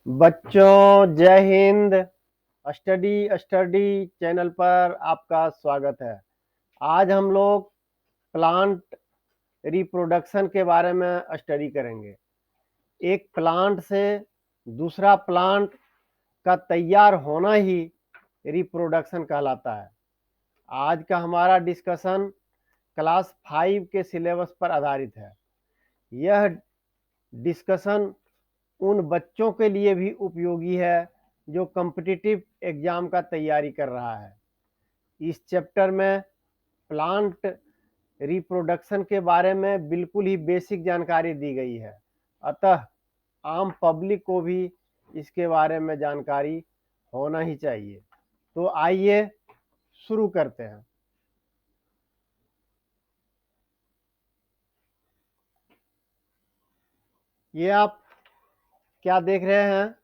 बच्चों जय Hind. Study study channel पर आपका स्वागत है। आज हम लोग प्लांट रिप्रोडक्शन के बारे में स्टडी करेंगे। एक प्लांट से दूसरा प्लांट का तैयार होना ही रिप्रोडक्शन कहलाता है। आज का हमारा डिस्कशन क्लास 5 के सिलेबस पर आधारित है। यह डिस्कशन उन बच्चों के लिए भी उपयोगी है जो कॉम्पिटिटिव एग्जाम का तैयारी कर रहा है। इस चैप्टर में प्लांट रिप्रोडक्शन के बारे में बिल्कुल ही बेसिक जानकारी दी गई है, अतः आम पब्लिक को भी इसके बारे में जानकारी होना ही चाहिए। तो आइए शुरू करते हैं। ये आप क्या देख रहे हैं?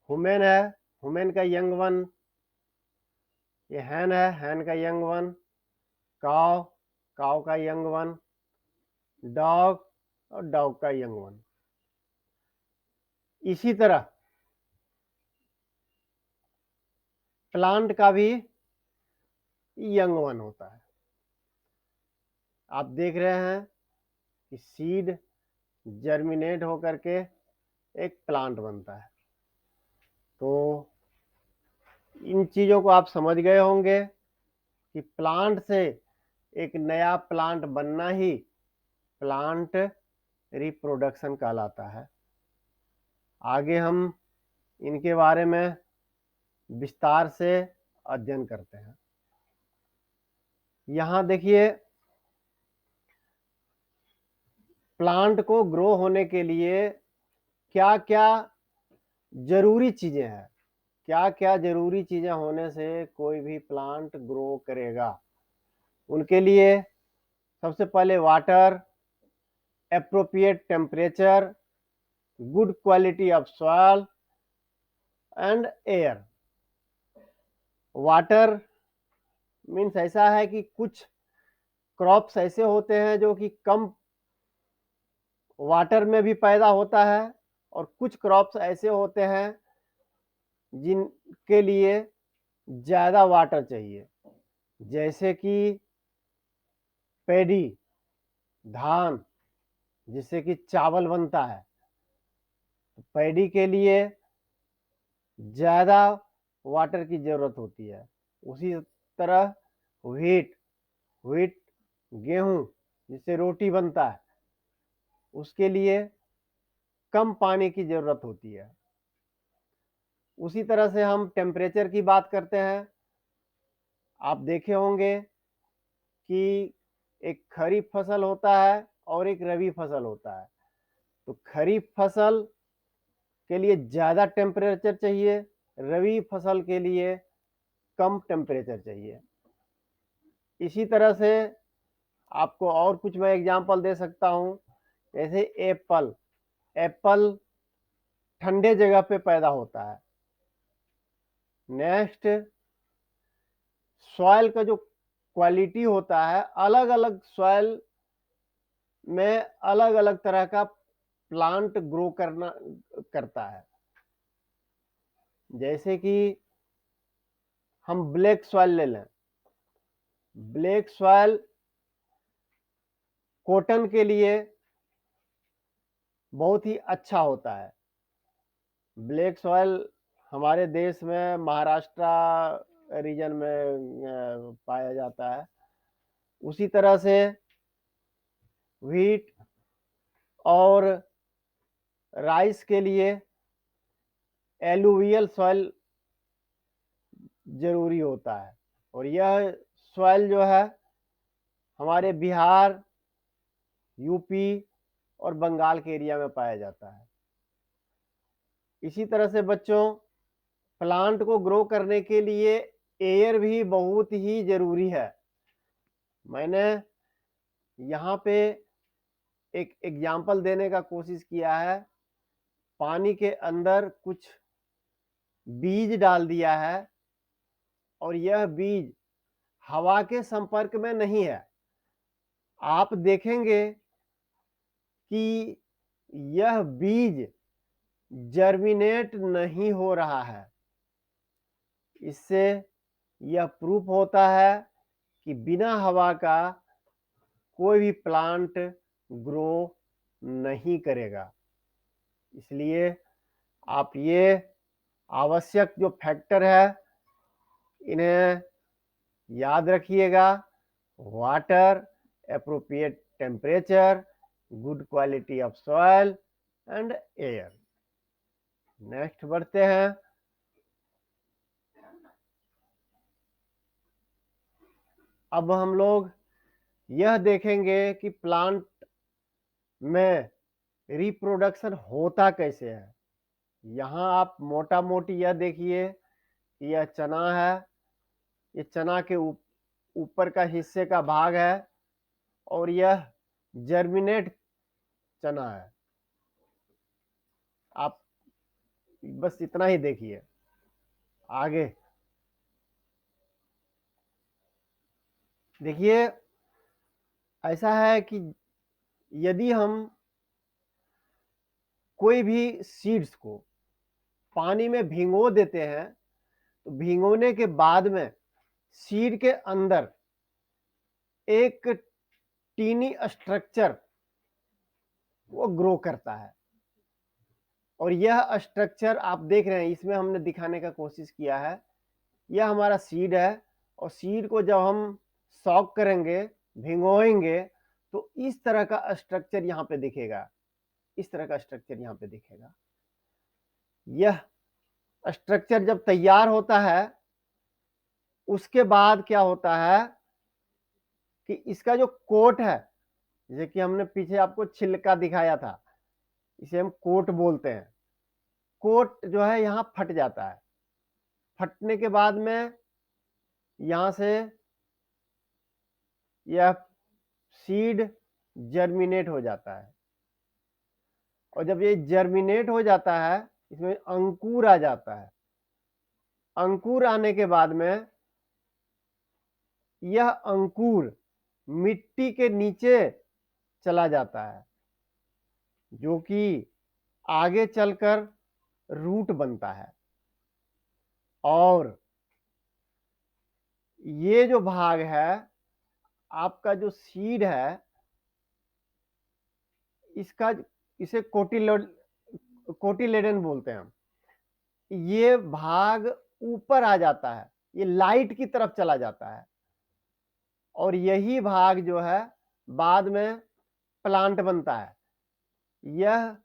हुमेन है, हुमेन का यंग वन। ये हैन है, हैन का यंग वन। काव, काव का यंग वन। डॉग और डॉग का यंग वन। इसी तरह प्लांट का भी यंग वन होता है। आप देख रहे हैं कि सीड जर्मिनेट होकर के एक प्लांट बनता है। तो इन चीजों को आप समझ गए होंगे कि प्लांट से एक नया प्लांट बनना ही प्लांट रिप्रोडक्शन कहलाता है। आगे हम इनके बारे में विस्तार से अध्ययन करते हैं। यहां देखिए, प्लांट को ग्रो होने के लिए क्या क्या जरूरी चीजें हैं, क्या क्या जरूरी चीजें होने से कोई भी प्लांट ग्रो करेगा। उनके लिए सबसे पहले water, appropriate temperature, good quality of soil and air. Water means ऐसा है कि कुछ क्रॉप्स ऐसे होते हैं जो कि कम वाटर में भी पैदा होता है और कुछ क्रॉप्स ऐसे होते हैं जिनके लिए ज्यादा वाटर चाहिए, जैसे कि पैडी, धान, जिससे कि चावल बनता है। तो पैडी के लिए ज्यादा वाटर की जरूरत होती है। उसी तरह व्हीट, व्हीट गेहूं जिससे रोटी बनता है, उसके लिए कम पानी की जरूरत होती है। उसी तरह से हम टेम्परेचर की बात करते हैं। आप देखे होंगे कि एक खरीफ फसल होता है और एक रबी फसल होता है। तो खरीफ फसल के लिए ज्यादा टेम्परेचर चाहिए, रबी फसल के लिए कम टेम्परेचर चाहिए। इसी तरह से आपको और कुछ मैं एग्जांपल दे सकता हूं, जैसे एप्पल। एप्पल ठंडे जगह पे पैदा होता है। नेक्स्ट, सॉइल का जो क्वालिटी होता है, अलग अलग सॉइल में अलग अलग तरह का प्लांट ग्रो करता है। जैसे कि हम ब्लैक सॉइल ले लें। ब्लैक सॉइल कॉटन के लिए बहुत ही अच्छा होता है। ब्लैक सॉइल हमारे देश में महाराष्ट्र रीजन में पाया जाता है। उसी तरह से व्हीट और राइस के लिए एलुवियल सॉइल जरूरी होता है, और यह सॉइल जो है हमारे बिहार, यूपी और बंगाल के एरिया में पाया जाता है। इसी तरह से बच्चों, प्लांट को ग्रो करने के लिए एयर भी बहुत ही जरूरी है। मैंने यहाँ पे एक एग्जाम्पल देने का कोशिश किया है। पानी के अंदर कुछ बीज डाल दिया है और यह बीज हवा के संपर्क में नहीं है। आप देखेंगे कि यह बीज जर्मिनेट नहीं हो रहा है। इससे यह प्रूफ होता है कि बिना हवा का कोई भी प्लांट ग्रो नहीं करेगा। इसलिए आप ये आवश्यक जो फैक्टर है इन्हें याद रखिएगा। Water, appropriate temperature, good quality of soil and air. Next बढ़ते हैं। अब हम लोग यह देखेंगे कि प्लांट में रिप्रोडक्शन होता कैसे है। यहाँ आप मोटा मोटी यह देखिए, यह चना है, ये चना के ऊपर का हिस्से का भाग है और यह जर्मिनेट चना है। आप बस इतना ही देखिए। आगे देखिए, ऐसा है कि यदि हम कोई भी सीड्स को पानी में भिगो देते हैं तो भिगोने के बाद में सीड के अंदर एक टीनी स्ट्रक्चर वो ग्रो करता है और यह स्ट्रक्चर आप देख रहे हैं, इसमें हमने दिखाने का कोशिश किया है। यह हमारा सीड है और सीड को जब हम सॉक करेंगे, भिगोएंगे, तो इस तरह का स्ट्रक्चर यहाँ पे दिखेगा। इस तरह का स्ट्रक्चर यहाँ पे दिखेगा। यह स्ट्रक्चर जब तैयार होता है उसके बाद क्या होता है कि इसका जो कोट है, जैसे कि हमने पीछे आपको छिलका दिखाया था, इसे हम कोट बोलते हैं। कोट जो है यहाँ फट जाता है। फटने के बाद में यहाँ से यह सीड जर्मिनेट हो जाता है और जब ये जर्मिनेट हो जाता है इसमें अंकुर आ जाता है। अंकुर आने के बाद में यह अंकुर मिट्टी के नीचे चला जाता है जो कि आगे चलकर रूट बनता है। और ये जो भाग है आपका जो सीड है इसका, इसे कोटिलेडन बोलते हैं हम। ये भाग ऊपर आ जाता है, ये लाइट की तरफ चला जाता है और यही भाग जो है बाद में प्लांट बनता है। यह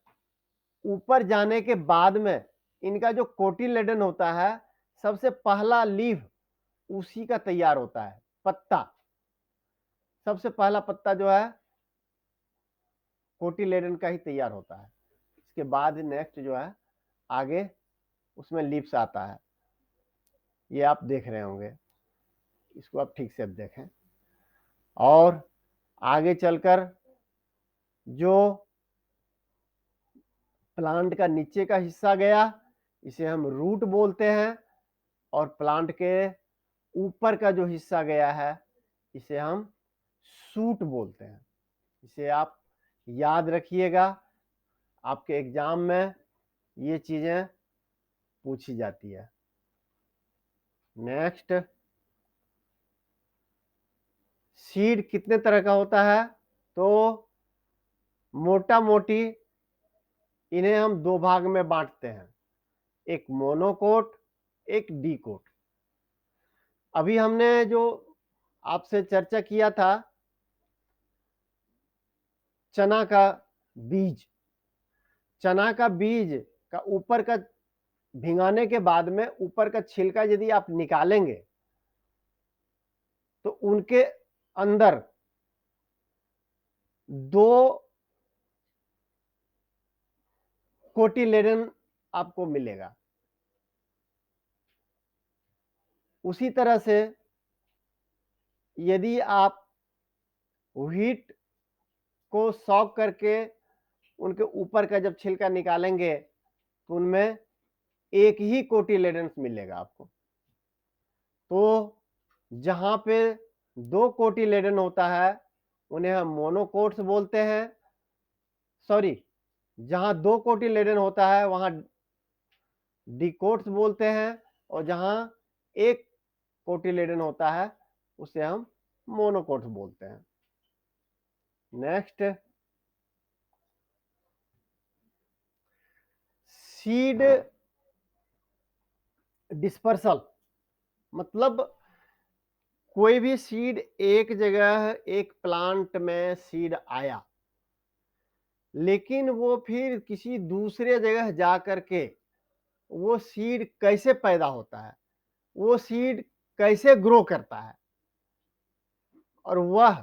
ऊपर जाने के बाद में इनका जो कोटिलेडन होता है, सबसे पहला लीफ उसी का तैयार होता है। पत्ता, सबसे पहला पत्ता जो है कोटिलेडन का ही तैयार होता है। इसके बाद नेक्स्ट जो है आगे उसमें लीव्स आता है। ये आप देख रहे होंगे, इसको आप ठीक से अब देखें। और आगे चलकर जो प्लांट का नीचे का हिस्सा गया इसे हम रूट बोलते हैं और प्लांट के ऊपर का जो हिस्सा गया है इसे हम शूट बोलते हैं। इसे आप याद रखिएगा, आपके एग्जाम में ये चीजें पूछी जाती है। नेक्स्ट, सीड कितने तरह का होता है? तो मोटा मोटी इन्हें हम दो भाग में बांटते हैं, एक मोनोकोट, एक डीकोट। अभी हमने जो आपसे चर्चा किया था चना का बीज, चना का बीज का ऊपर का भिगाने के बाद में ऊपर का छिलका यदि आप निकालेंगे तो उनके अंदर दो कोटिलेडन आपको मिलेगा। उसी तरह से यदि आप व्हीट को सॉक करके उनके ऊपर का जब छिलका निकालेंगे तो उनमें एक ही कोटिलेडन मिलेगा आपको। तो जहां पे दो कोटिलेडन होता है उन्हें हम मोनोकोट्स बोलते हैं, सॉरी जहां 2 कोटिलेडन होता है वहां डिकोट्स बोलते हैं, और जहां 1 कोटिलेडन होता है उसे हम मोनोकोट्स बोलते हैं। नेक्स्ट, सीड डिस्पर्सल, मतलब कोई भी सीड एक जगह एक प्लांट में सीड आया, लेकिन वो फिर किसी दूसरे जगह जा करके वो सीड कैसे पैदा होता है, वो सीड कैसे ग्रो करता है, और वह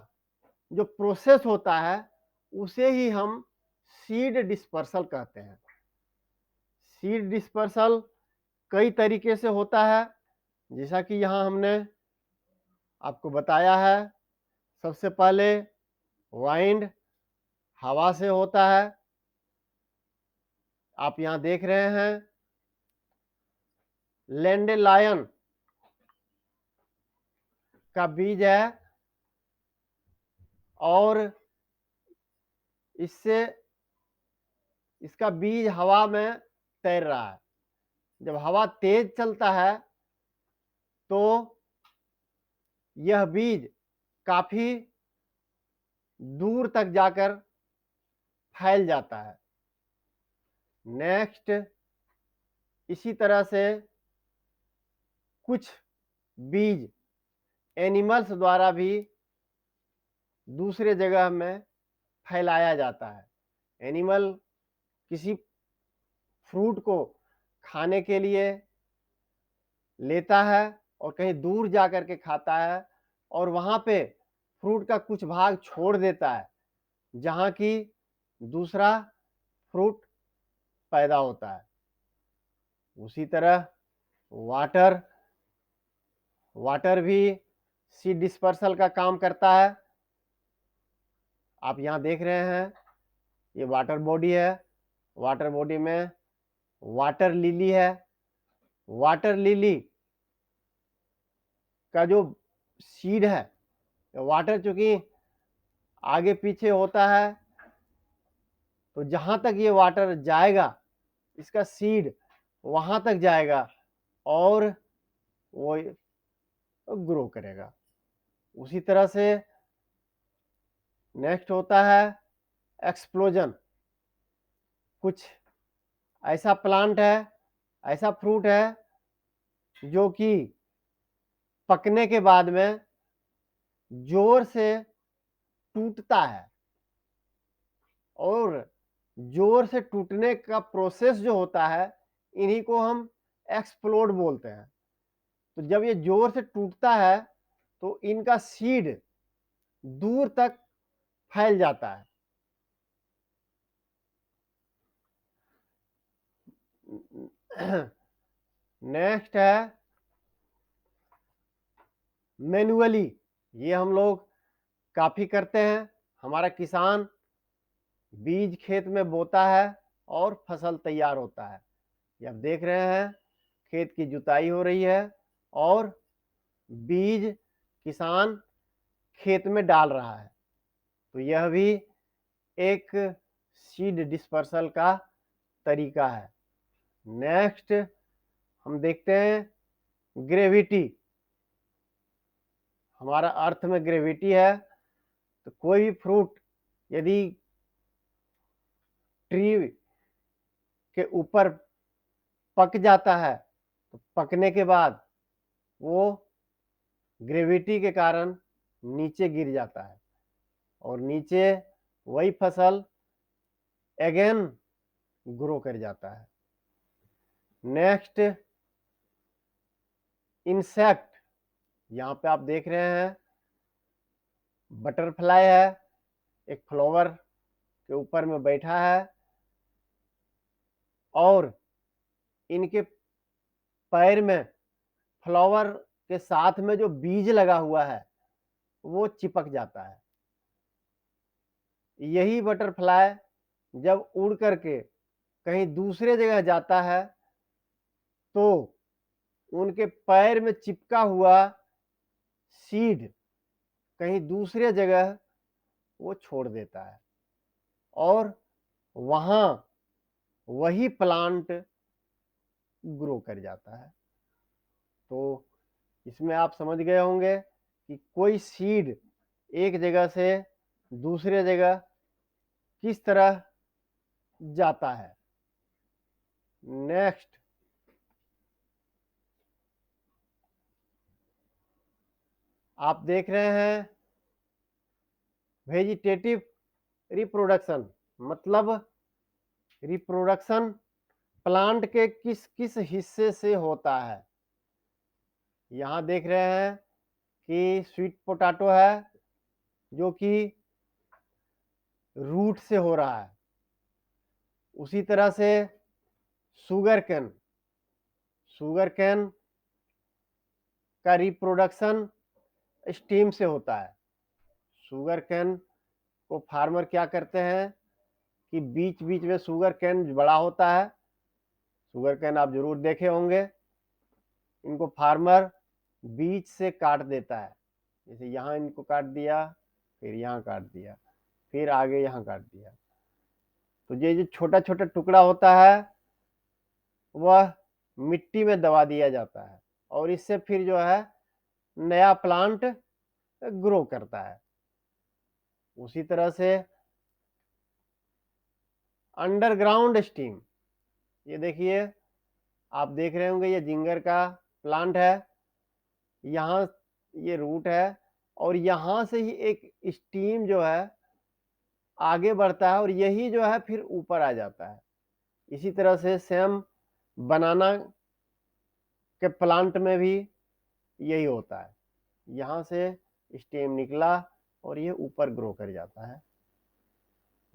जो प्रोसेस होता है उसे ही हम सीड डिस्पर्सल कहते हैं। सीड डिस्पर्सल कई तरीके से होता है, जैसा कि यहां हमने आपको बताया है। सबसे पहले वाइंड, हवा से होता है। आप यहां देख रहे हैं लैंडेलायन का बीज है, और इससे इसका बीज हवा में तैर रहा है। जब हवा तेज चलता है तो यह बीज काफी दूर तक जाकर फैल जाता है। नेक्स्ट, इसी तरह से कुछ बीज एनिमल्स द्वारा भी दूसरे जगह में फैलाया जाता है। एनिमल किसी फ्रूट को खाने के लिए लेता है और कहीं दूर जा कर के खाता है, और वहां पे फ्रूट का कुछ भाग छोड़ देता है जहां की दूसरा फ्रूट पैदा होता है। उसी तरह वाटर वाटर भी सीड डिस्पर्सल का काम करता है। आप यहां देख रहे हैं ये वाटर बॉडी है। वाटर बॉडी में वाटर लिली है। वाटर लिली का जो सीड है, वाटर चूंकि आगे पीछे होता है, तो जहां तक ये वाटर जाएगा इसका सीड वहां तक जाएगा और वो ग्रो करेगा। उसी तरह से नेक्स्ट होता है एक्सप्लोजन। कुछ ऐसा प्लांट है, ऐसा फ्रूट है जो कि पकने के बाद में जोर से टूटता है, और जोर से टूटने का प्रोसेस जो होता है इन्हीं को हम एक्सप्लोड बोलते हैं। तो जब ये जोर से टूटता है तो इनका सीड दूर तक फैल जाता है। नेक्स्ट है मैन्युअली। ये हम लोग काफी करते हैं। हमारा किसान बीज खेत में बोता है और फसल तैयार होता है। ये आप देख रहे हैं खेत की जुताई हो रही है और बीज किसान खेत में डाल रहा है। तो यह भी एक सीड डिस्पर्सल का तरीका है। नेक्स्ट हम देखते हैं ग्रेविटी। हमारा अर्थ में ग्रेविटी है, तो कोई भी फ्रूट यदि ट्री के ऊपर पक जाता है तो पकने के बाद वो ग्रेविटी के कारण नीचे गिर जाता है, और नीचे वही फसल अगेन ग्रो कर जाता है। Next insect. यहां पे आप देख रहे हैं बटरफ्लाई है, एक फ्लावर के ऊपर में बैठा है, और इनके पैर में फ्लावर के साथ में जो बीज लगा हुआ है वो चिपक जाता है। यही बटरफ्लाई जब उड़ करके कहीं दूसरे जगह जाता है तो उनके पैर में चिपका हुआ सीड कहीं दूसरे जगह वो छोड़ देता है, और वहां वही प्लांट ग्रो कर जाता है। तो इसमें आप समझ गए होंगे कि कोई सीड एक जगह से दूसरे जगह किस तरह जाता है। नेक्स्ट, आप देख रहे हैं वेजिटेटिव रिप्रोडक्शन, मतलब रिप्रोडक्शन प्लांट के किस किस हिस्से से होता है। यहां देख रहे हैं कि स्वीट पोटैटो है जो कि रूट से हो रहा है। उसी तरह से शुगर कैन, शुगर कैन का रिप्रोडक्शन स्टीम से होता है। शुगर कैन को फार्मर क्या करते हैं कि बीच बीच में शुगर कैन बड़ा होता है। शुगर कैन आप जरूर देखे होंगे। इनको फार्मर बीच से काट देता है, जैसे यहाँ इनको काट दिया, फिर यहाँ काट दिया, फिर आगे यहाँ काट दिया। तो ये जो छोटा छोटा टुकड़ा होता है वह मिट्टी में दबा दिया जाता है और इससे फिर जो है नया प्लांट ग्रो करता है। उसी तरह से अंडरग्राउंड स्टीम, ये देखिए, आप देख रहे होंगे ये जिंगर का प्लांट है, यहाँ ये रूट है और यहाँ से ही एक स्टीम जो है आगे बढ़ता है और यही जो है फिर ऊपर आ जाता है। इसी तरह से सेम बनाना के प्लांट में भी यही होता है, यहाँ से स्टेम निकला और ये ऊपर ग्रो कर जाता है।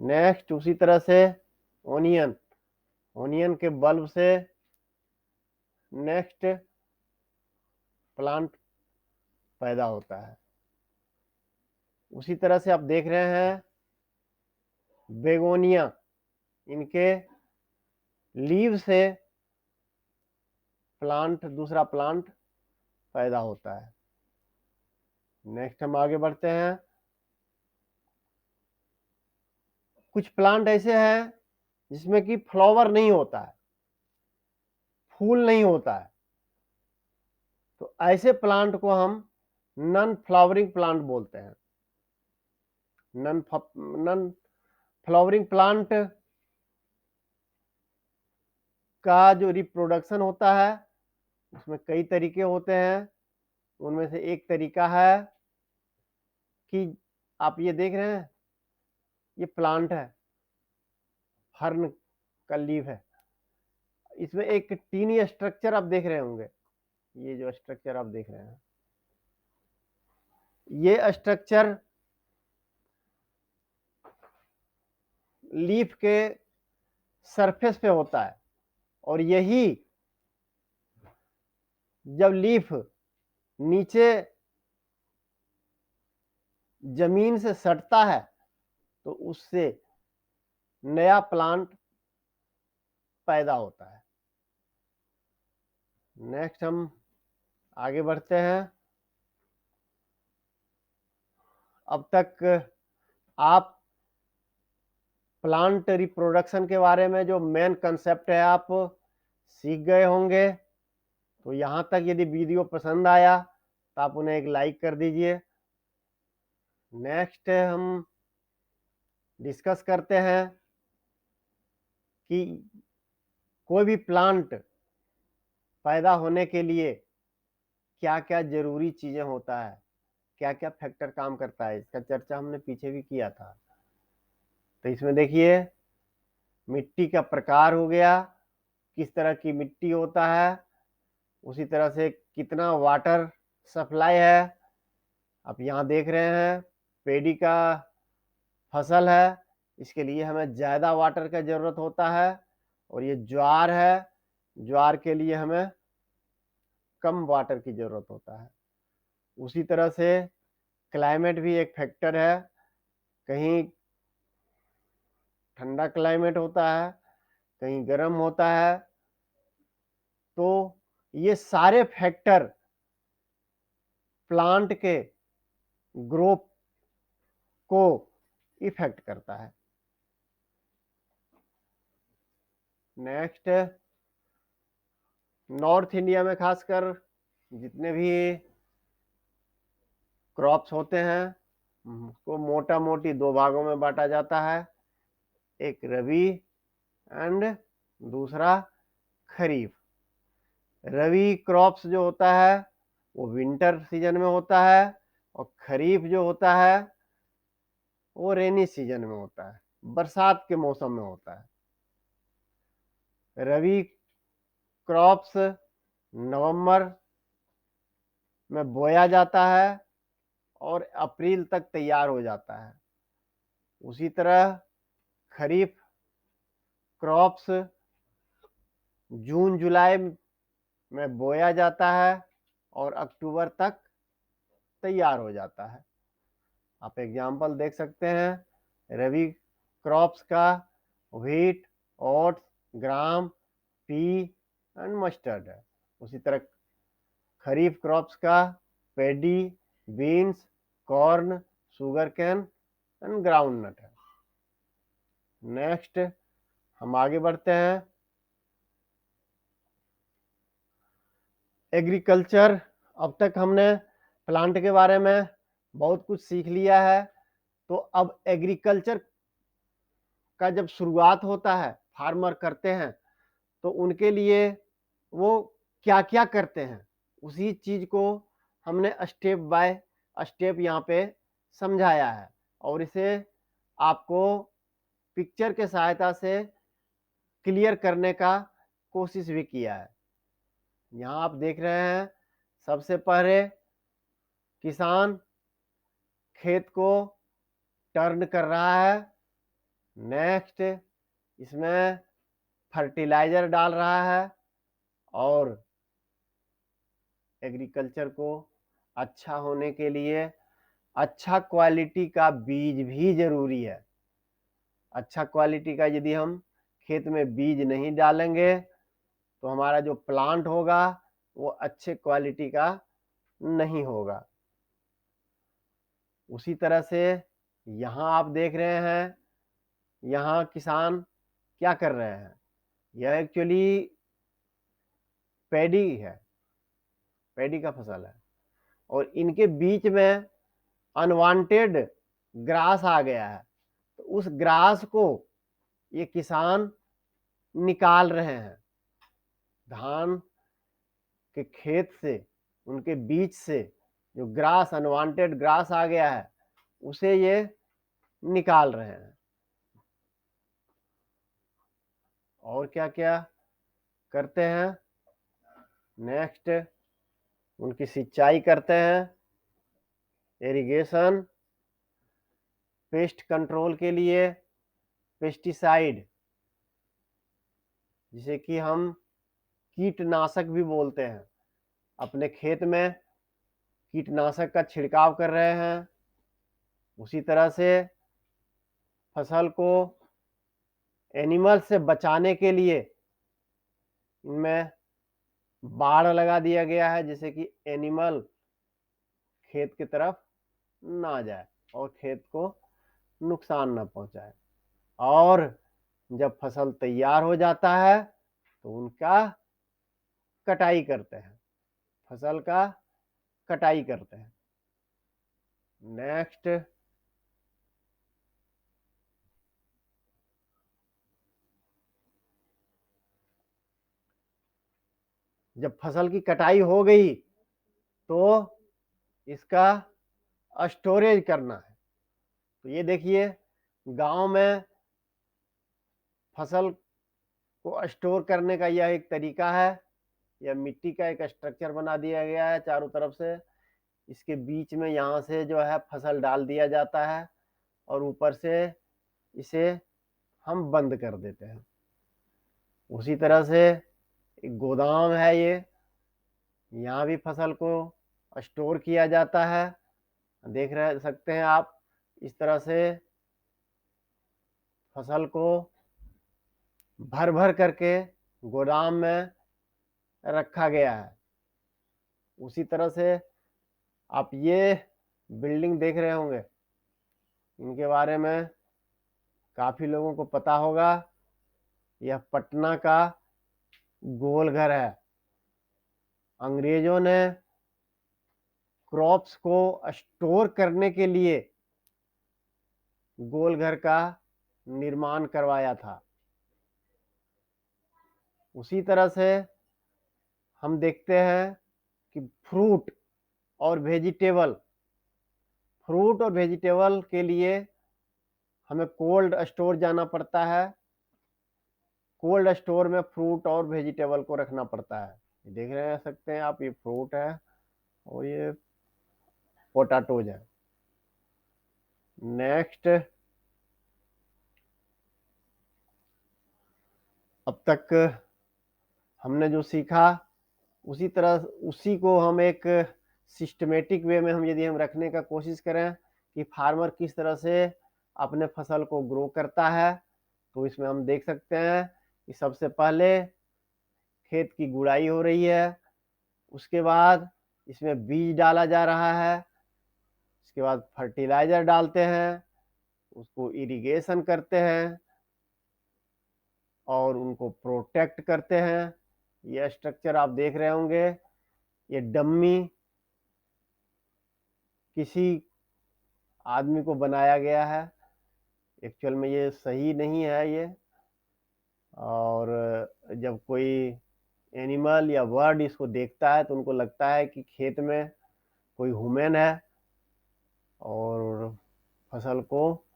नेक्स्ट, उसी तरह से ओनियन, ओनियन के बल्ब से नेक्स्ट प्लांट पैदा होता है। उसी तरह से आप देख रहे हैं बेगोनिया, इनके लीव से प्लांट, दूसरा प्लांट पैदा होता है। नेक्स्ट हम आगे बढ़ते हैं। कुछ प्लांट ऐसे हैं जिसमें कि फ्लावर नहीं होता है, फूल नहीं होता है, तो ऐसे प्लांट को हम नॉन फ्लावरिंग प्लांट बोलते हैं। नॉन फ्लावरिंग प्लांट का जो रिप्रोडक्शन होता है उसमें कई तरीके होते हैं। उनमें से एक तरीका है कि आप ये देख रहे हैं, ये प्लांट है, फर्न का लीफ है, इसमें एक टीनी स्ट्रक्चर आप देख रहे होंगे। ये जो स्ट्रक्चर आप देख रहे हैं, ये स्ट्रक्चर लीफ के सरफेस पे होता है और यही जब लीफ नीचे जमीन से सटता है तो उससे नया प्लांट पैदा होता है। नेक्स्ट हम आगे बढ़ते हैं। अब तक आप प्लांट रिप्रोडक्शन के बारे में जो मेन कंसेप्ट है आप सीख गए होंगे। तो यहां तक यदि वीडियो पसंद आया तो आप उन्हें एक लाइक कर दीजिए। नेक्स्ट हम डिस्कस करते हैं कि कोई भी प्लांट पैदा होने के लिए क्या क्या जरूरी चीजें होता है, क्या क्या फैक्टर काम करता है, इसका चर्चा हमने पीछे भी किया था। तो इसमें देखिए, मिट्टी का प्रकार हो गया, किस तरह की मिट्टी होता है, उसी तरह से कितना वाटर सप्लाई है। आप यहाँ देख रहे हैं पेडी का फसल है, इसके लिए हमें ज़्यादा वाटर का ज़रूरत होता है, और ये ज्वार है, ज्वार के लिए हमें कम वाटर की ज़रूरत होता है। उसी तरह से क्लाइमेट भी एक फैक्टर है, कहीं ठंडा क्लाइमेट होता है, कहीं गर्म होता है। तो ये सारे फैक्टर प्लांट के ग्रोथ को इफेक्ट करता है। नेक्स्ट, नॉर्थ इंडिया में खासकर जितने भी क्रॉप्स होते हैं उसको मोटा मोटी दो भागों में बांटा जाता है, एक रबी एंड दूसरा खरीफ। रबी क्रॉप्स जो होता है वो विंटर सीजन में होता है और खरीफ जो होता है वो रेनी सीजन में होता है, बरसात के मौसम में होता है। रबी क्रॉप्स नवंबर में बोया जाता है और अप्रैल तक तैयार हो जाता है। उसी तरह खरीफ क्रॉप्स जून जुलाई में बोया जाता है और अक्टूबर तक तैयार हो जाता है। आप एग्जाम्पल देख सकते हैं रबी क्रॉप्स का wheat, oats, gram, pea and mustard है। उसी तरह खरीफ क्रॉप्स का paddy, beans, corn, sugar cane and groundnut है। नेक्स्ट हम आगे बढ़ते हैं। एग्रीकल्चर, अब तक हमने प्लांट के बारे में बहुत कुछ सीख लिया है, तो अब एग्रीकल्चर का जब शुरुआत होता है, फार्मर करते हैं, तो उनके लिए वो क्या क्या करते हैं उसी चीज को हमने स्टेप बाय स्टेप यहाँ पे समझाया है और इसे आपको पिक्चर के सहायता से क्लियर करने का कोशिश भी किया है। यहाँ आप देख रहे हैं सबसे पहले किसान खेत को टर्न कर रहा है, नेक्स्ट इसमें फर्टिलाइजर डाल रहा है और एग्रीकल्चर को अच्छा होने के लिए अच्छा क्वालिटी का बीज भी जरूरी है। अच्छा क्वालिटी का यदि हम खेत में बीज नहीं डालेंगे तो हमारा जो प्लांट होगा वो अच्छे क्वालिटी का नहीं होगा। उसी तरह से यहाँ आप देख रहे हैं, यहाँ किसान क्या कर रहे हैं, यह एक्चुअली पैडी है, पैडी का फसल है और इनके बीच में अनवांटेड ग्रास आ गया है, तो उस ग्रास को ये किसान निकाल रहे हैं। धान के खेत से, उनके बीच से जो ग्रास, अनवांटेड ग्रास आ गया है, उसे ये निकाल रहे हैं। और क्या क्या करते हैं, नेक्स्ट उनकी सिंचाई करते हैं, इरिगेशन, पेस्ट कंट्रोल के लिए पेस्टिसाइड, जिसे कि हम कीटनाशक भी बोलते हैं, अपने खेत में कीटनाशक का छिड़काव कर रहे हैं। उसी तरह से फसल को एनिमल से बचाने के लिए इनमें बाड़ लगा दिया गया है, जिससे कि एनिमल खेत की तरफ ना जाए और खेत को नुकसान ना पहुंचाए। और जब फसल तैयार हो जाता है तो उनका कटाई करते हैं, फसल का कटाई करते हैं। नेक्स्ट, जब फसल की कटाई हो गई तो इसका स्टोरेज करना है। तो ये देखिए गांव में फसल को स्टोर करने का यह एक तरीका है। यह मिट्टी का एक स्ट्रक्चर बना दिया गया है चारों तरफ से, इसके बीच में यहाँ से जो है फसल डाल दिया जाता है और ऊपर से इसे हम बंद कर देते हैं। उसी तरह से एक गोदाम है, ये यहाँ भी फसल को स्टोर किया जाता है। देख रहे सकते हैं आप, इस तरह से फसल को भर भर करके गोदाम में रखा गया है। उसी तरह से आप ये बिल्डिंग देख रहे होंगे, इनके बारे में काफी लोगों को पता होगा। यह पटना का गोल घर है। अंग्रेजों ने क्रॉप्स को स्टोर करने के लिए गोल घर का निर्माण करवाया था। उसी तरह से हम देखते हैं कि फ्रूट और वेजिटेबल के लिए हमें कोल्ड स्टोर जाना पड़ता है। कोल्ड स्टोर में फ्रूट और वेजिटेबल को रखना पड़ता है। देख रहे हैं सकते हैं आप, ये फ्रूट है और ये पोटैटोज है। नेक्स्ट, अब तक हमने जो सीखा उसी को हम एक सिस्टमेटिक वे में यदि हम रखने का कोशिश करें कि फार्मर किस तरह से अपने फसल को ग्रो करता है, तो इसमें हम देख सकते हैं कि सबसे पहले खेत की गुड़ाई हो रही है, उसके बाद इसमें बीज डाला जा रहा है, उसके बाद फर्टिलाइजर डालते हैं, उसको इरिगेशन करते हैं और उनको प्रोटेक्ट करते हैं। यह स्ट्रक्चर आप देख रहे होंगे, ये डम्मी किसी आदमी को बनाया गया है। एक्चुअल में ये सही नहीं है ये, और जब कोई एनिमल या बर्ड इसको देखता है तो उनको लगता है कि खेत में कोई ह्यूमन है और फसल को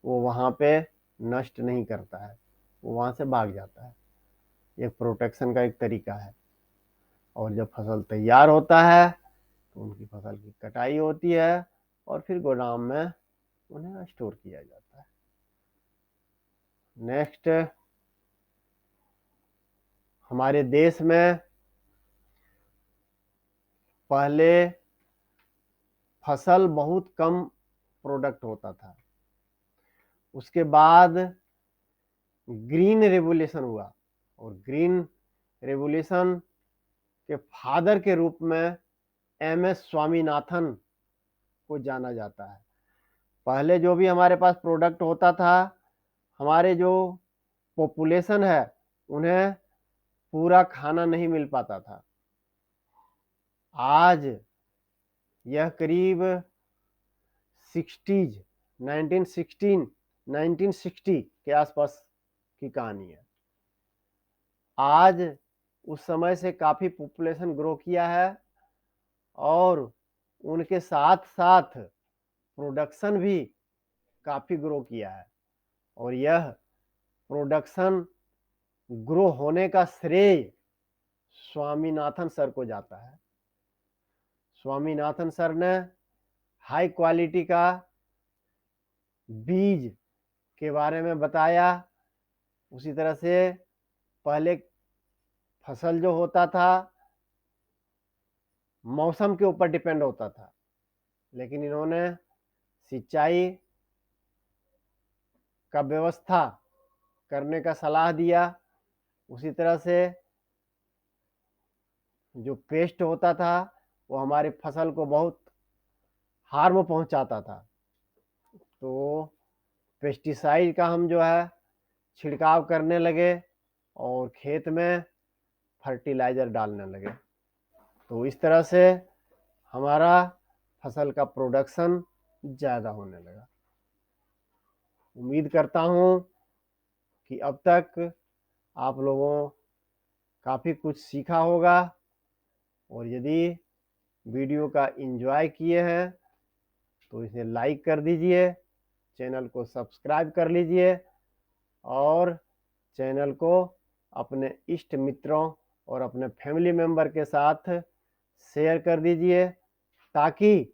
वो वहाँ पे नष्ट नहीं करता है, वो वहाँ से भाग जाता है। ये प्रोटेक्शन का एक तरीका है। और जब फसल तैयार होता है तो उनकी फसल की कटाई होती है और फिर गोदाम में उन्हें स्टोर किया जाता है। नेक्स्ट, हमारे देश में पहले फसल बहुत कम प्रोडक्ट होता था। उसके बाद ग्रीन रेवोल्यूशन हुआ और ग्रीन रेवोल्यूशन के फादर के रूप में MS स्वामीनाथन को जाना जाता है। पहले जो भी हमारे पास प्रोडक्ट होता था, हमारे जो पॉपुलेशन है उन्हें पूरा खाना नहीं मिल पाता था। आज यह करीब 1960 के आसपास की कहानी है। आज उस समय से काफी पॉपुलेशन ग्रो किया है और उनके साथ साथ प्रोडक्शन भी काफी ग्रो किया है, और यह प्रोडक्शन ग्रो होने का श्रेय स्वामीनाथन सर को जाता है। स्वामीनाथन सर ने हाई क्वालिटी का बीज के बारे में बताया। उसी तरह से पहले फसल जो होता था मौसम के ऊपर डिपेंड होता था, लेकिन इन्होंने सिंचाई का व्यवस्था करने का सलाह दिया। उसी तरह से जो पेस्ट होता था वो हमारी फसल को बहुत हार्म पहुंचाता था, तो पेस्टिसाइड का हम जो है छिड़काव करने लगे और खेत में फर्टिलाइजर डालने लगे। तो इस तरह से हमारा फसल का प्रोडक्शन ज़्यादा होने लगा। उम्मीद करता हूँ कि अब तक आप लोगों काफ़ी कुछ सीखा होगा, और यदि वीडियो का एंजॉय किए हैं तो इसे लाइक कर दीजिए, चैनल को सब्सक्राइब कर लीजिए और चैनल को अपने इष्ट मित्रों और अपने फैमिली मेंबर के साथ शेयर कर दीजिए, ताकि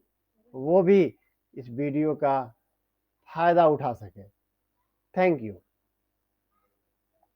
वो भी इस वीडियो का फायदा उठा सके। Thank you.